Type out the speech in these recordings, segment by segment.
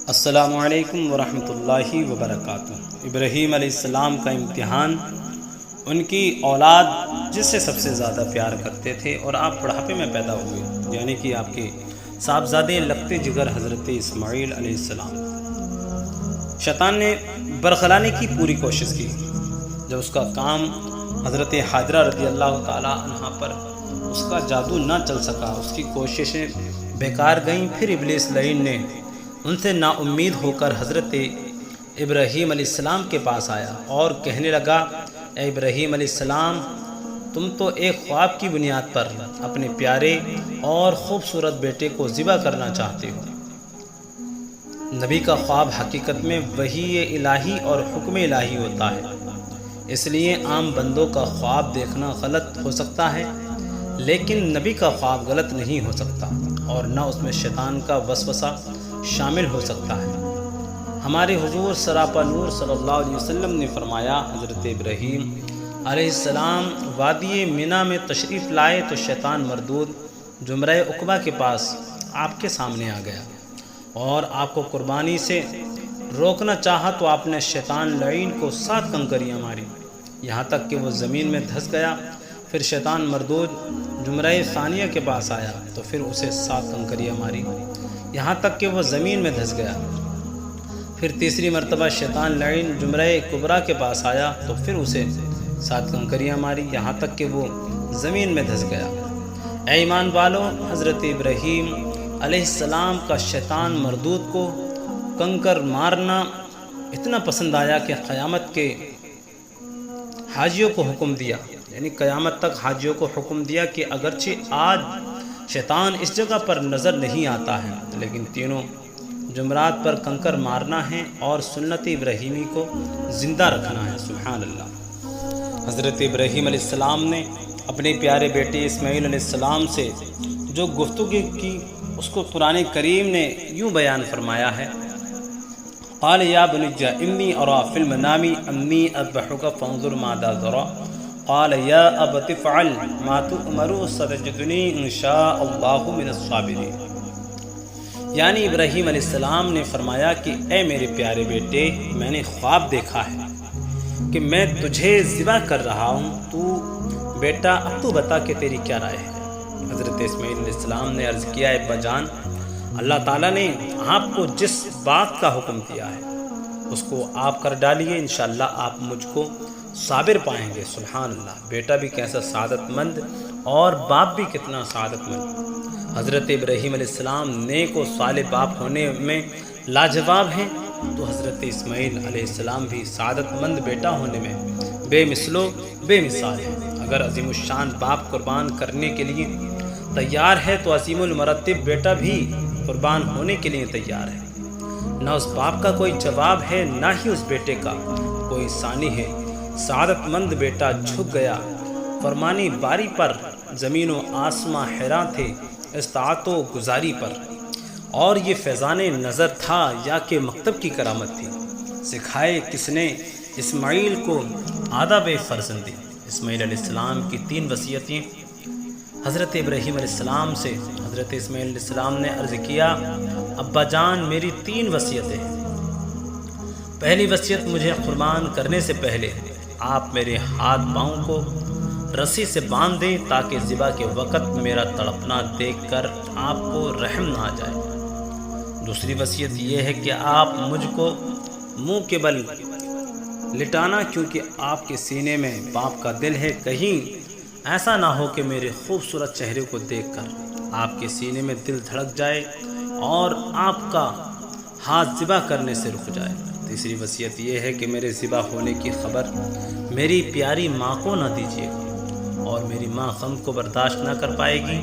السلام علیکم ورحمۃ اللہ وبرکاتہ۔ ابراہیم علیہ السلام کا امتحان، ان کی اولاد جس سے سب سے زیادہ پیار کرتے تھے اور آپ بڑھاپے میں پیدا ہوئے، یعنی کہ آپ کے صاحبزادے لگتے جگر حضرت اسماعیل علیہ السلام۔ شیطان نے برخلانے کی پوری کوشش کی۔ جب اس کا کام حضرت حاجرہ رضی اللہ تعالی عنہ پر اس کا جادو نہ چل سکا، اس کی کوششیں بیکار گئیں، پھر ابلیس لعین نے ان سے نا امید ہو کر حضرت ابراہیم علیہ السلام کے پاس آیا اور کہنے لگا، اے ابراہیم علیہ السلام، تم تو ایک خواب کی بنیاد پر اپنے پیارے اور خوبصورت بیٹے کو ذبح کرنا چاہتے ہو۔ نبی کا خواب حقیقت میں وحی الہی اور حکم الہی ہوتا ہے، اس لیے عام بندوں کا خواب دیکھنا غلط ہو سکتا ہے، لیکن نبی کا خواب غلط نہیں ہو سکتا اور نہ اس میں شیطان کا وسوسہ شامل ہو سکتا ہے۔ ہمارے حضور سراپا نور صلی اللہ علیہ وسلم نے فرمایا، حضرت ابراہیم علیہ السلام وادی مینا میں تشریف لائے تو شیطان مردود جمرہ عقبہ کے پاس آپ کے سامنے آ گیا اور آپ کو قربانی سے روکنا چاہا تو آپ نے شیطان لعین کو 7 کنکریاں ماری، یہاں تک کہ وہ زمین میں دھس گیا۔ پھر شیطان مردود جمرہ ثانیہ کے پاس آیا تو پھر اسے 7 کنکریاں ماری، یہاں تک کہ وہ زمین میں دھس گیا۔ پھر تیسری مرتبہ شیطان لعین جمرہ کبریٰ کے پاس آیا تو پھر اسے 7 کنکریاں ماری، یہاں تک کہ وہ زمین میں دھس گیا۔ اے ایمان والو، حضرت ابراہیم علیہ السلام کا شیطان مردود کو کنکر مارنا اتنا پسند آیا کہ قیامت کے حاجیوں کو حکم دیا، یعنی قیامت تک حاجیوں کو حکم دیا کہ اگرچہ آج شیطان اس جگہ پر نظر نہیں آتا ہے، لیکن تینوں جمرات پر کنکر مارنا ہے اور سنت ابراہیمی کو زندہ رکھنا ہے۔ سبحان اللہ۔ حضرت ابراہیم علیہ السلام نے اپنے پیارے بیٹے اسماعیل علیہ السلام سے جو گفتگو کی اس کو قرآن کریم نے یوں بیان فرمایا ہے، قال یا بنی انی ارا فی المنام انی اذبحک فانظر ماذا تری قال یا ابت افعل ما تؤمر ستجدنی ان شاء اللہ من الصابرین۔ یعنی ابراہیم علیہ السلام نے فرمایا کہ اے میرے پیارے بیٹے، میں نے خواب دیکھا ہے کہ میں تجھے ذبح کر رہا ہوں، تو بیٹا اب تو بتا کہ تیری کیا رائے ہے۔ حضرت اسماعیل علیہ السلام نے عرض کیا، ابا جان، اللہ تعالیٰ نے آپ کو جس بات کا حکم دیا ہے اس کو آپ کر ڈالیے، انشاءاللہ آپ مجھ کو صابر پائیں گے۔ سبحان اللہ۔ بیٹا بھی کیسا سعادت مند اور باپ بھی کتنا سعادت مند۔ حضرت ابراہیم علیہ السلام نیک و صالح باپ ہونے میں لاجواب ہیں، تو حضرت اسماعیل علیہ السلام بھی سعادت مند بیٹا ہونے میں بے مثل و بے مثال ہے۔ اگر عظیم الشان باپ قربان کرنے کے لیے تیار ہے تو عظیم المرتب بیٹا بھی قربان ہونے کے لیے تیار ہے۔ نہ اس باپ کا کوئی جواب ہے، نہ ہی اس بیٹے کا کوئی ثانی ہے۔ سعادت مند بیٹا جھک گیا، فرمانی باری پر زمین و آسماں حیران تھے اطاعت و گزاری پر، اور یہ فیضان نظر تھا یا کہ مکتب کی کرامت تھی۔ سکھائے کس نے اسماعیل کو آداب فرزندی۔ اسماعیل علیہ السلام کی 3 وصیتیں۔ حضرت ابراہیم علیہ السلام سے حضرت اسماعیل علیہ السلام نے عرض کیا، ابا جان، میری 3 وصیتیں ہیں۔ پہلی وصیت، مجھے قربان کرنے سے پہلے آپ میرے ہاتھ پاؤں کو رسی سے باندھ دیں تاکہ ذبح کے وقت میرا تڑپنا دیکھ کر آپ کو رحم نہ آ جائے۔ دوسری وصیت یہ ہے کہ آپ مجھ کو منہ کے بل لٹانا، کیونکہ آپ کے سینے میں باپ کا دل ہے، کہیں ایسا نہ ہو کہ میرے خوبصورت چہرے کو دیکھ کر آپ کے سینے میں دل دھڑک جائے اور آپ کا ہاتھ ذبح کرنے سے رک جائے۔ تیسری وصیت یہ ہے کہ میرے ذبح ہونے کی خبر میری پیاری ماں کو نہ دیجیے، اور میری ماں غم کو برداشت نہ کر پائے گی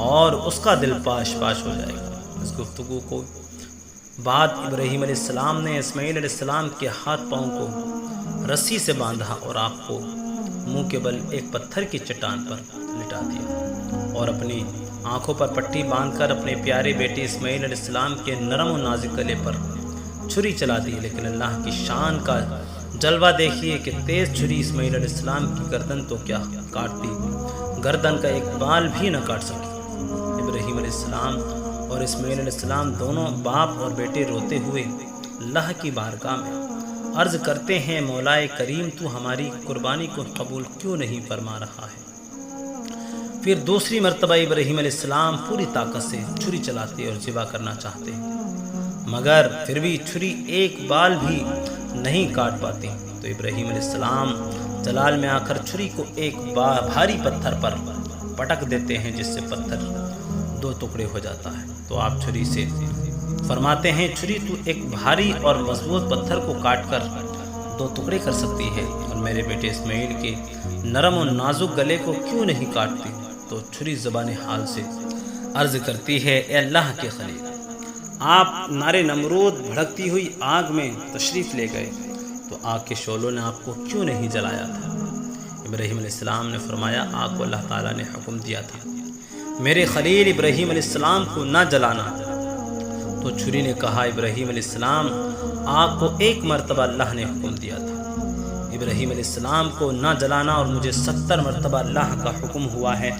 اور اس کا دل پاش پاش ہو جائے گا۔ اس گفتگو کو بعد ابراہیم علیہ السلام نے اسماعیل علیہ السلام کے ہاتھ پاؤں کو رسی سے باندھا اور آپ کو منہ کے بل ایک پتھر کی چٹان پر لٹا دیا اور اپنی آنکھوں پر پٹی باندھ کر اپنے پیارے بیٹے اسماعیل علیہ السلام کے نرم و نازک گلے پر چھری چلا دی۔ لیکن اللہ کی شان کا جلوہ دیکھیے کہ تیز چھری اسماعیل علیہ السلام کی گردن تو کیا کاٹ دی، گردن کا ایک بال بھی نہ کاٹ سکی۔ ابراہیم علیہ السلام اور اسماعیل علیہ السلام دونوں باپ اور بیٹے روتے ہوئے اللہ کی بارگاہ میں عرض کرتے ہیں مولائے کریم تو ہماری قربانی کو قبول کیوں نہیں فرما رہا ہے؟ پھر دوسری مرتبہ ابراہیم علیہ السلام پوری طاقت سے چھری چلاتے اور ذبح کرنا چاہتے ہیں، مگر پھر بھی چھری ایک بال بھی نہیں کاٹ پاتی۔ تو ابراہیم علیہ السلام جلال میں آ کر چھری کو ایک بھاری پتھر پر پٹک دیتے ہیں، جس سے پتھر دو ٹکڑے ہو جاتا ہے۔ تو آپ چھری سے فرماتے ہیں چھری تو ایک بھاری اور مضبوط پتھر کو کاٹ کر دو ٹکڑے کر سکتی ہے، اور میرے بیٹے اسماعیل کے نرم و نازک گلے کو کیوں نہیں کاٹتی؟ تو چھری زبان حال سے عرض کرتی ہے اے اللہ کے خلیل، آپ نارے نمرود بھڑکتی ہوئی آگ میں تشریف لے گئے تو آگ کے شعلوں نے آپ کو کیوں نہیں جلایا تھا؟ ابراہیم علیہ السلام نے فرمایا آگ کو اللہ تعالیٰ نے حکم دیا تھا میرے خلیل ابراہیم علیہ السلام کو نہ جلانا۔ تو چھری نے کہا ابراہیم علیہ السلام آگ کو ایک مرتبہ اللہ نے حکم دیا تھا، ابراہیم علیہ السلام کو نہ جلانا، اور مجھے 70 مرتبہ اللہ کا حکم ہوا ہے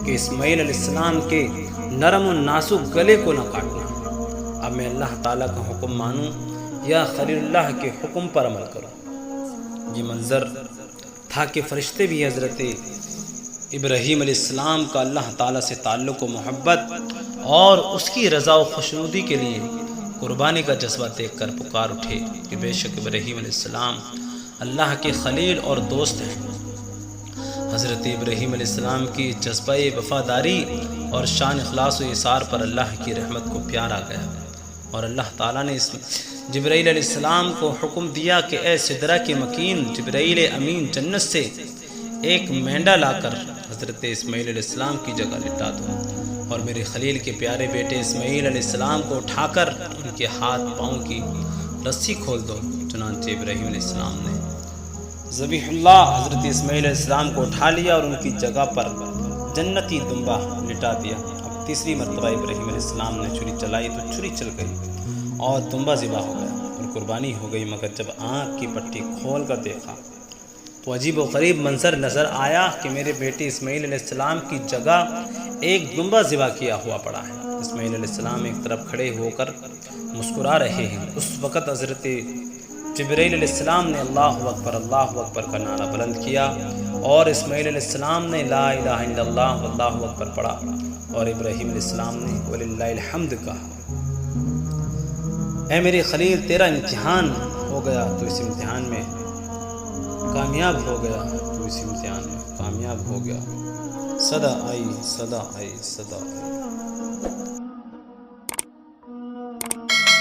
کہ اسماعیل علیہ السلام کے نرم و نازک گلے کو نہ کاٹنا۔ اب میں اللہ تعالیٰ کا حکم مانوں یا خلیل اللہ کے حکم پر عمل کروں؟ یہ منظر تھا کہ فرشتے بھی حضرت ابراہیم علیہ السلام کا اللہ تعالیٰ سے تعلق و محبت اور اس کی رضا و خوشنودی کے لیے قربانی کا جذبہ دیکھ کر پکار اٹھے کہ بے شک ابراہیم علیہ السلام اللہ کے خلیل اور دوست ہیں۔ حضرت ابراہیم علیہ السلام کی جذبہ وفاداری اور شان اخلاص و اثار پر اللہ کی رحمت کو پیار آ گیا، اور اللہ تعالیٰ نے جبرائیل علیہ السلام کو حکم دیا کہ اے سدرہ کے مکین جبرائیل امین جنت سے ایک مینڈا لا کر حضرت اسماعیل علیہ السلام کی جگہ لٹا دو، اور میرے خلیل کے پیارے بیٹے اسماعیل علیہ السلام کو اٹھا کر ان کے ہاتھ پاؤں کی رسی کھول دو۔ چنانچہ ابراہیم علیہ السلام نے ذبیح اللہ حضرت اسماعیل علیہ السلام کو اٹھا لیا اور ان کی جگہ پر جنتی دمبا لٹا دیا۔ اب تیسری مرتبہ ابراہیم علیہ السلام نے چھری چلائی تو چھری چل گئی اور دمبا ذبح ہو گیا اور قربانی ہو گئی، مگر جب آنکھ کی پٹی کھول کر دیکھا تو عجیب و غریب منظر نظر آیا کہ میرے بیٹے اسماعیل علیہ السلام کی جگہ ایک دمبا ذبح کیا ہوا پڑا ہے۔ اسماعیل علیہ السلام ایک طرف کھڑے ہو کر مسکرا رہے ہیں۔ اس وقت حضرت جبرائیل علیہ السلام نے اللہ اکبر کا نعرہ بلند کیا، اور اسماعیل علیہ السلام نے لا الہ الا اللہ واللہ اکبر پڑھا، اور ابراہیم علیہ السلام نے وللہ الحمد کہا۔ اے میرے خلیل تیرا امتحان ہو گیا تو اس امتحان میں کامیاب ہو گیا، تو اس امتحان میں کامیاب ہو گیا۔ صدا آئی صدا آئی صدا آئی۔